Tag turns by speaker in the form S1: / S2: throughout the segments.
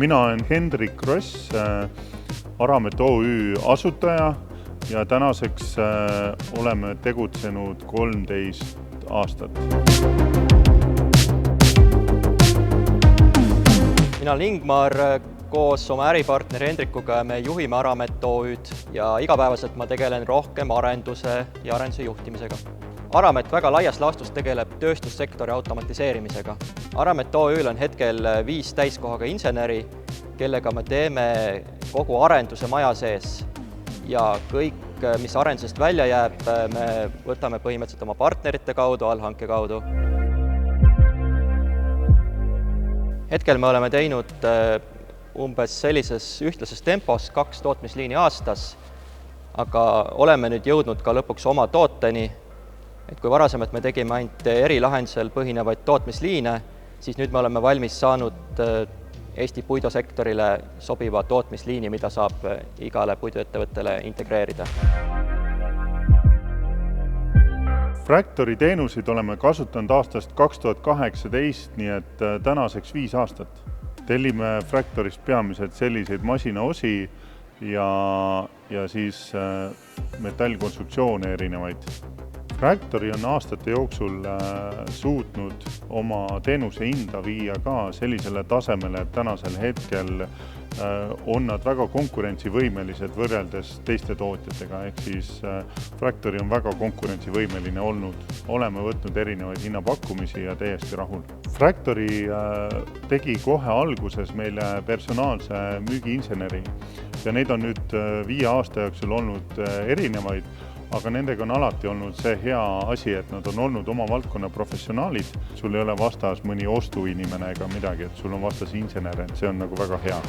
S1: Mina olen Hendrik Ross, Aramet OÜ asutaja ja tänaseks oleme tegutsenud 13 aastat.
S2: Mina olen Ingmar, koos oma äripartneri Hendrikuga me juhime Aramet OÜ-d ja igapäevaselt ma tegelen rohkem arenduse ja arenduse juhtimisega. Aramet väga laias laastus tegeleb tööstussektori automatiseerimisega. Aramet OÜ-l on hetkel 5 täiskohaga inseneri, kellega me teeme kogu arenduse maja sees ja kõik, mis arendusest välja jääb, me võtame põhimõtteliselt oma partnerite kaudu, allhanke kaudu. Hetkel me oleme teinud umbes sellises ühtlases tempos 2 tootmisliini aastas, aga oleme nüüd jõudnud ka lõpuks oma tooteni. Et kui varasemalt me tegime ainult erilahendusel põhinevaid tootmisliine, siis nüüd me oleme valmis saanud Eesti puidusektorile sobiva tootmisliini, mida saab igale puiduettevõttele integreerida.
S1: Fractory teenuseid oleme kasutanud aastast 2018, nii et tänaseks 5 aastat. Tellime Fractorist peamiselt selliseid masinaosi ja siis metallkonstruktsioone erinevaid. Fractory on aastate jooksul suutnud oma teenuse hinda viia ka sellisele tasemele, et tänasel hetkel on nad väga konkurentsivõimelised võrreldes teiste tootjatega, ehk siis Fractory on väga konkurentsivõimeline olnud. Oleme võtnud erinevaid hinnapakkumisi ja täiesti rahul. Fractory tegi kohe alguses meile personaalse müügiinseneri ja neid on nüüd 5 aasta jooksul olnud erinevaid, aga nendega on alati olnud see hea asi, et nad on olnud oma valdkonna professionaalid. Sul ei ole vastas mõni ostuinimene ega midagi, et sul on vastas insener, et see on nagu väga hea.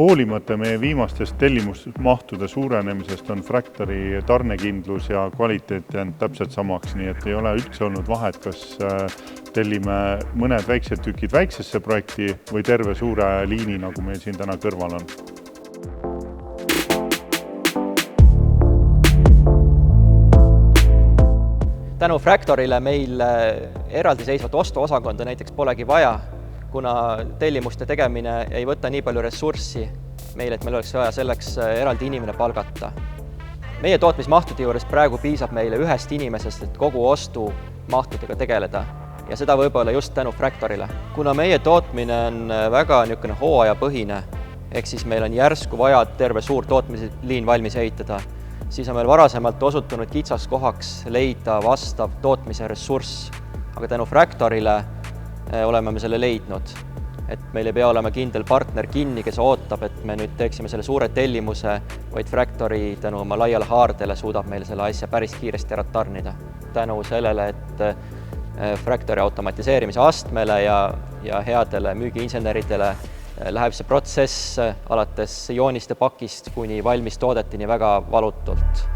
S1: Hoolimata meie viimastest tellimusmahtude suurenemisest on Fractory tarnekindlus ja kvaliteet jäänud täpselt samaks, nii et ei ole üldse olnud vahet, kas tellime mõned väiksed tükid väiksesse projekti või terve suure liini, nagu meil siin täna kõrval on.
S2: Tänu Fractorile meil eraldiseisvat ostuosakonda näiteks polegi vaja, kuna tellimuste tegemine ei võta nii palju ressurssi meil, et meil oleks vaja selleks eraldi inimene palgata. Meie tootmismahtude juures praegu piisab meile 1 inimesest, et kogu ostumahtudega tegeleda ja seda võib-olla just tänu Fractorile. Kuna meie tootmine on väga hooajapõhine, ehk siis meil on järsku vaja terve suur tootmisliin valmis ehitada, siis on meil varasemalt osutunud kitsaskohaks leida vastav tootmise ressurss, aga tänu Fractorile oleme me selle leidnud, et meil ei pea olema kindel partner kinni, kes ootab, et me nüüd teeksime selle suure tellimuse, vaid Fractory tänu oma laiale haardele suudab meile selle asja päris kiiresti ära tarnida. Tänu sellele, et Fractory automatiseerimise astmele ja headele müügiinseneridele läheb see protsess alates jooniste pakist kuni valmis toodetini väga valutult.